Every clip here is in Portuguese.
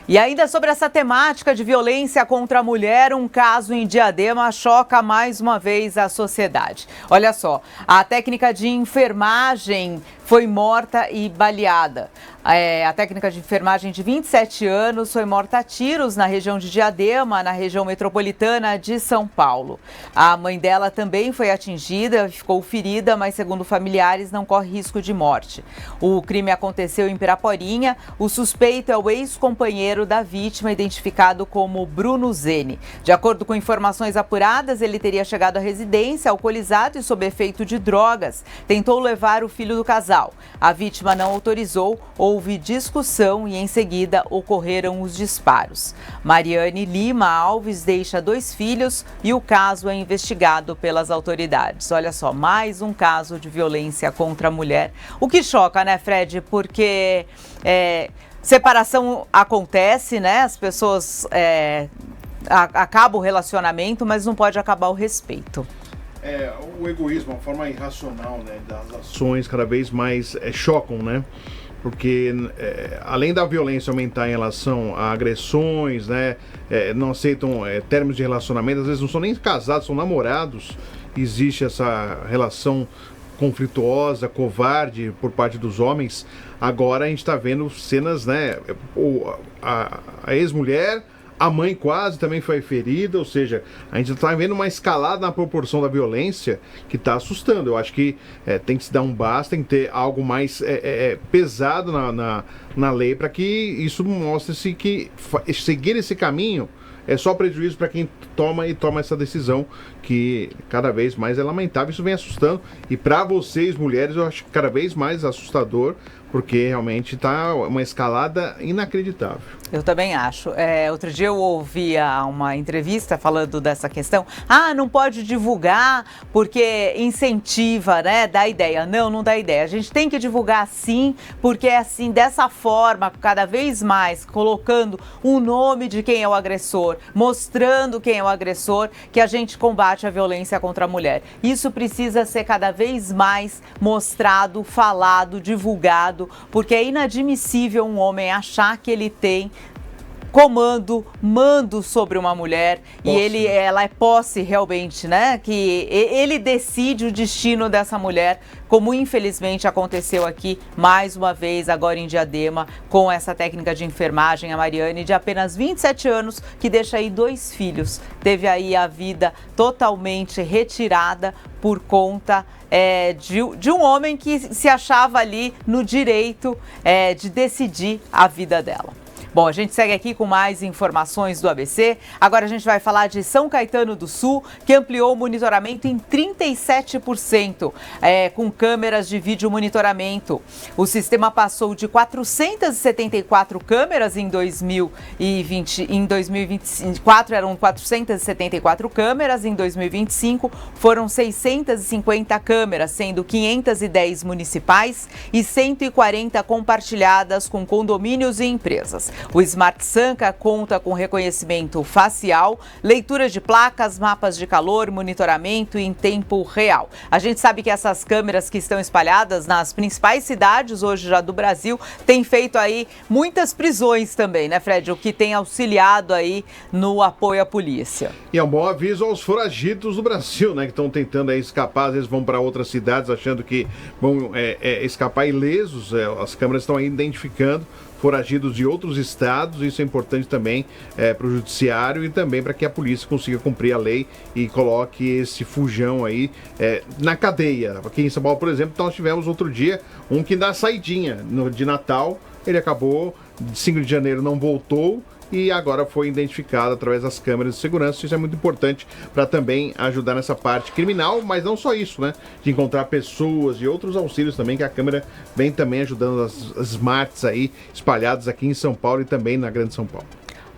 E ainda sobre essa temática de violência contra a mulher, um caso em Diadema choca mais uma vez a sociedade. Olha só, a técnica de enfermagem foi morta e baleada. A técnica de enfermagem de 27 anos foi morta a tiros na região de Diadema, na região metropolitana de São Paulo. A mãe dela também foi atingida, ficou ferida, mas segundo familiares não corre risco de morte. O crime aconteceu em Piraporinha. O suspeito é o ex-companheiro da vítima, identificado como Bruno Zene. De acordo com informações apuradas, ele teria chegado à residência alcoolizado e sob efeito de drogas. Tentou levar o filho do casal. A vítima não autorizou, houve discussão e em seguida ocorreram os disparos. Mariane Lima Alves deixa 2 filhos e o caso é investigado pelas autoridades. Olha só, mais um caso de violência contra a mulher. O que choca, né, Fred? Porque separação acontece, né? As pessoas acabam o relacionamento, mas não pode acabar o respeito. O egoísmo, a forma irracional, né, das ações cada vez mais chocam, né? Porque além da violência aumentar em relação a agressões, né, não aceitam términos de relacionamento, às vezes não são nem casados, são namorados, existe essa relação conflituosa, covarde por parte dos homens. Agora a gente está vendo cenas, né, a ex-mulher, a mãe quase também foi ferida, ou seja, a gente está vendo uma escalada na proporção da violência que está assustando. Eu acho que tem que se dar um basta, tem que ter algo mais pesado na lei para que isso mostre-se que seguir esse caminho é só prejuízo para quem toma essa decisão, que cada vez mais é lamentável. Isso vem assustando, e para vocês, mulheres, eu acho cada vez mais assustador, porque realmente está uma escalada inacreditável. Eu também acho. Outro dia eu ouvia uma entrevista falando dessa questão. Não pode divulgar porque incentiva, né? Dá ideia. Não dá ideia. A gente tem que divulgar sim, porque é assim, dessa forma, cada vez mais, colocando o nome de quem é o agressor, mostrando quem é o agressor, que a gente combate a violência contra a mulher. Isso precisa ser cada vez mais mostrado, falado, divulgado, porque é inadmissível um homem achar que ele tem mando sobre uma mulher, posse. E ela é posse realmente, né? Que ele decide o destino dessa mulher, como infelizmente aconteceu aqui mais uma vez agora em Diadema, com essa técnica de enfermagem, a Mariane, de apenas 27 anos, que deixa aí 2 filhos. Teve aí a vida totalmente retirada por conta de um homem que se achava ali no direito de decidir a vida dela. Bom, a gente segue aqui com mais informações do ABC. Agora a gente vai falar de São Caetano do Sul, que ampliou o monitoramento em 37%, com câmeras de vídeo monitoramento. O sistema passou de 474 câmeras em 2020. Em 2024 eram 474 câmeras, em 2025 foram 650 câmeras, sendo 510 municipais e 140 compartilhadas com condomínios e empresas. O Smart Sanca conta com reconhecimento facial, leitura de placas, mapas de calor, monitoramento em tempo real. A gente sabe que essas câmeras que estão espalhadas nas principais cidades hoje já do Brasil têm feito aí muitas prisões também, né, Fred? O que tem auxiliado aí no apoio à polícia. E é um bom aviso aos foragidos do Brasil, né, que estão tentando aí escapar, às vezes vão para outras cidades achando que vão escapar ilesos. As câmeras estão aí identificando foragidos de outros estados. Isso é importante também para o judiciário e também para que a polícia consiga cumprir a lei e coloque esse fujão aí na cadeia. Aqui em São Paulo, por exemplo, nós tivemos outro dia um que dá saidinha de Natal, ele acabou, 5 de janeiro não voltou, e agora foi identificado através das câmeras de segurança. Isso é muito importante para também ajudar nessa parte criminal, mas não só isso, né? De encontrar pessoas e outros auxílios também, que a câmera vem também ajudando as smarts aí, espalhadas aqui em São Paulo e também na Grande São Paulo.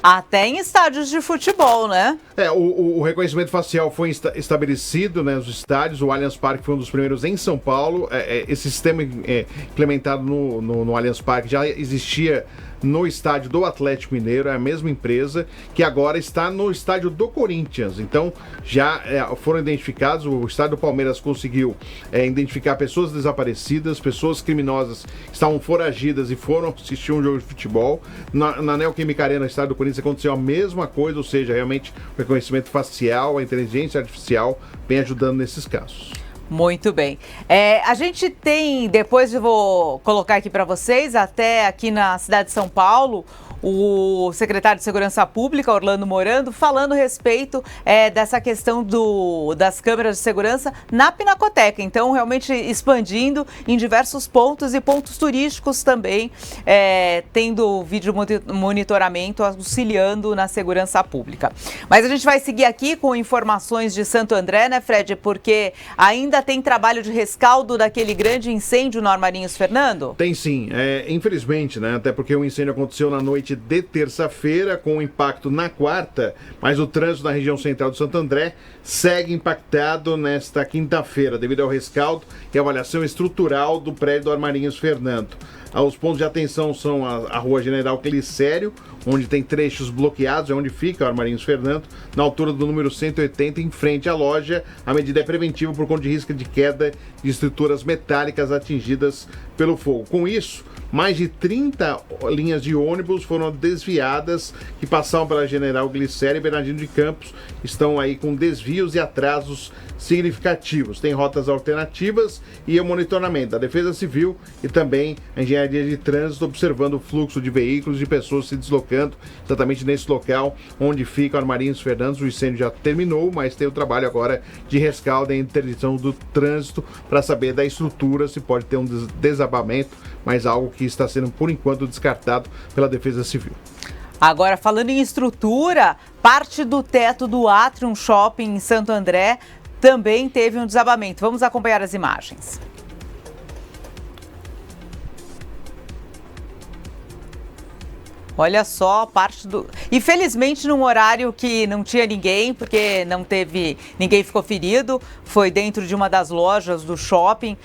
Até em estádios de futebol, né? O reconhecimento facial foi estabelecido, né, nos estádios. O Allianz Parque foi um dos primeiros em São Paulo. Esse sistema implementado no Allianz Parque já existia no estádio do Atlético Mineiro, é a mesma empresa que agora está no estádio do Corinthians. Então, já foram identificados, o estádio do Palmeiras conseguiu identificar pessoas desaparecidas, pessoas criminosas que estavam foragidas e foram assistir um jogo de futebol. Na Neoquímica Arena, no estádio do Corinthians, aconteceu a mesma coisa, ou seja, realmente o reconhecimento facial, a inteligência artificial vem ajudando nesses casos. Muito bem. A gente tem, depois eu vou colocar aqui para vocês, até aqui na cidade de São Paulo, o secretário de Segurança Pública, Orlando Morando, falando a respeito dessa questão das câmeras de segurança na Pinacoteca. Então, realmente expandindo em diversos pontos e pontos turísticos também, tendo vídeo monitoramento auxiliando na segurança pública. Mas a gente vai seguir aqui com informações de Santo André, né, Fred? Porque ainda tem trabalho de rescaldo daquele grande incêndio no Armarinhos, Fernando? Tem sim, infelizmente, né? Até porque o incêndio aconteceu na noite de terça-feira, com impacto na quarta, mas o trânsito na região central de Santo André segue impactado nesta quinta-feira, devido ao rescaldo e avaliação estrutural do prédio do Armarinhos Fernando. Os pontos de atenção são a Rua General Glicério, onde tem trechos bloqueados, é onde fica o Armarinhos Fernando, na altura do número 180, em frente à loja. A medida é preventiva por conta de risco de queda de estruturas metálicas atingidas pelo fogo. Com isso, mais de 30 linhas de ônibus foram desviadas que passavam pela General Glicério e Bernardino de Campos. Estão aí com desvios e atrasos significativos. Tem rotas alternativas e o monitoramento da Defesa Civil e também a Engenharia de Trânsito observando o fluxo de veículos e de pessoas se deslocando exatamente nesse local onde fica o Armarinhos Fernandes. O incêndio já terminou, mas tem o trabalho agora de rescaldo e interdição do trânsito para saber da estrutura, se pode ter um desabamento, mas algo que está sendo, por enquanto, descartado pela Defesa Civil. Agora, falando em estrutura, parte do teto do Atrium Shopping em Santo André também teve um desabamento. Vamos acompanhar as imagens. Olha só, parte do... Infelizmente, num horário que não tinha ninguém, porque ninguém ficou ferido. Foi dentro de uma das lojas do shopping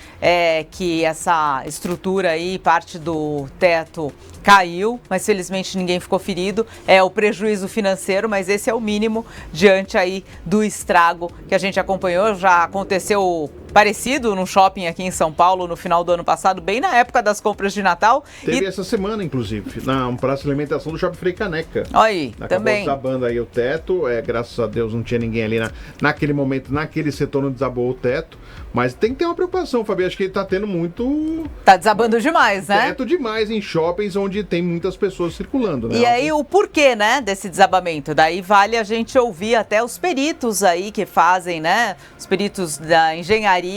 que essa estrutura aí, parte do teto, caiu, mas felizmente ninguém ficou ferido. É o prejuízo financeiro, mas esse é o mínimo diante aí do estrago que a gente acompanhou. Já aconteceu parecido no shopping aqui em São Paulo no final do ano passado, bem na época das compras de Natal. Teve essa semana, inclusive, na praça de alimentação do Shopping Frei Caneca. Aí, também. Acabou desabando aí o teto, graças a Deus não tinha ninguém ali naquele momento, naquele setor não desabou o teto, mas tem que ter uma preocupação, Fabi, acho que ele tá tendo muito... Tá desabando demais, né? Teto demais em shoppings onde tem muitas pessoas circulando, né? E aí o porquê, né, desse desabamento? Daí vale a gente ouvir até os peritos aí que fazem, né, os peritos da engenharia,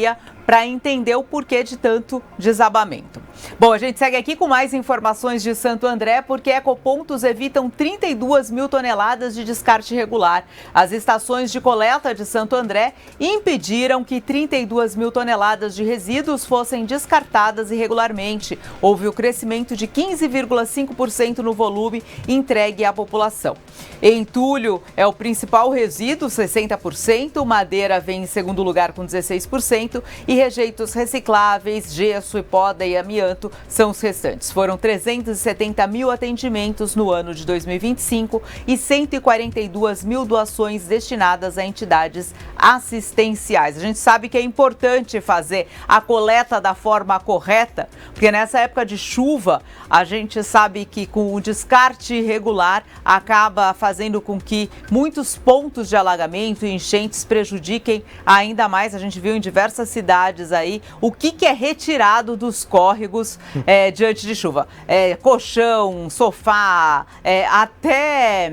para entender o porquê de tanto desabamento. Bom, a gente segue aqui com mais informações de Santo André, porque ecopontos evitam 32 mil toneladas de descarte irregular. As estações de coleta de Santo André impediram que 32 mil toneladas de resíduos fossem descartadas irregularmente. Houve o crescimento de 15,5% no volume entregue à população. Entulho é o principal resíduo, 60%, madeira vem em segundo lugar com 16% e rejeitos recicláveis, gesso e poda e amianto são os restantes. Foram 370 mil atendimentos no ano de 2025 e 142 mil doações destinadas a entidades assistenciais. A gente sabe que é importante fazer a coleta da forma correta, porque nessa época de chuva, a gente sabe que com o descarte irregular acaba fazendo com que muitos pontos de alagamento e enchentes prejudiquem ainda mais. A gente viu em diversas cidades aí o que é retirado dos córregos diante de chuva. Colchão, sofá, até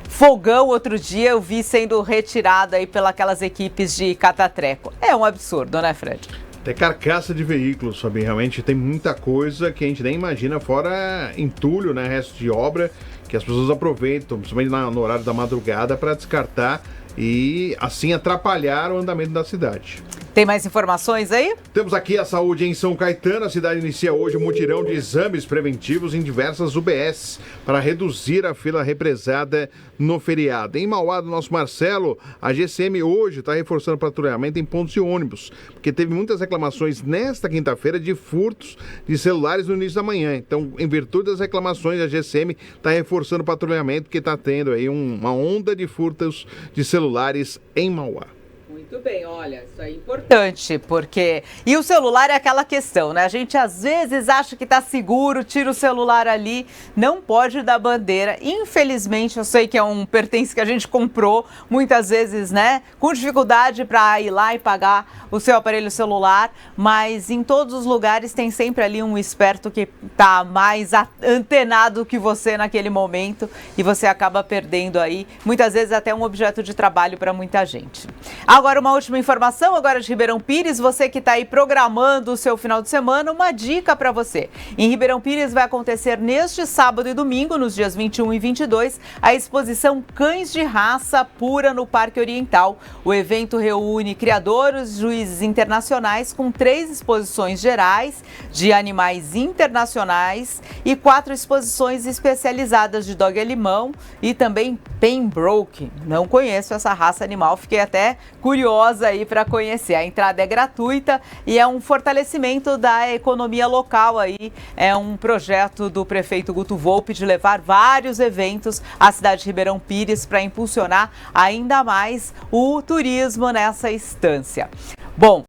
fogão. Outro dia eu vi sendo retirado aí pelas equipes de catatreco. É um absurdo, né, Fred? Até carcaça de veículos, Fabi, realmente tem muita coisa que a gente nem imagina, fora entulho, né, resto de obra, que as pessoas aproveitam, principalmente no horário da madrugada, para descartar e assim atrapalhar o andamento da cidade. Tem mais informações aí? Temos aqui a saúde em São Caetano. A cidade inicia hoje um mutirão de exames preventivos em diversas UBS para reduzir a fila represada no feriado. Em Mauá, do nosso Marcelo, a GCM hoje está reforçando o patrulhamento em pontos de ônibus, porque teve muitas reclamações nesta quinta-feira de furtos de celulares no início da manhã. Então, em virtude das reclamações, a GCM está reforçando o patrulhamento, porque está tendo aí uma onda de furtos de celulares em Mauá. Muito bem, olha, isso é importante, porque... E o celular é aquela questão, né? A gente às vezes acha que tá seguro, tira o celular ali, não pode dar bandeira. Infelizmente, eu sei que é um pertence que a gente comprou, muitas vezes, né? Com dificuldade para ir lá e pagar o seu aparelho celular, mas em todos os lugares tem sempre ali um esperto que tá mais antenado que você naquele momento e você acaba perdendo aí, muitas vezes até um objeto de trabalho para muita gente. Agora, uma última informação, agora de Ribeirão Pires, você que está aí programando o seu final de semana, uma dica para você. Em Ribeirão Pires vai acontecer neste sábado e domingo, nos dias 21 e 22, a exposição Cães de Raça Pura no Parque Oriental. O evento reúne criadores, juízes internacionais com 3 exposições gerais de animais internacionais e 4 exposições especializadas de dog alemão e também Pembroke. Não conheço essa raça animal, fiquei até curiosa aí para conhecer. A entrada é gratuita e é um fortalecimento da economia local aí. É um projeto do prefeito Guto Volpi de levar vários eventos à cidade de Ribeirão Pires para impulsionar ainda mais o turismo nessa instância. Bom,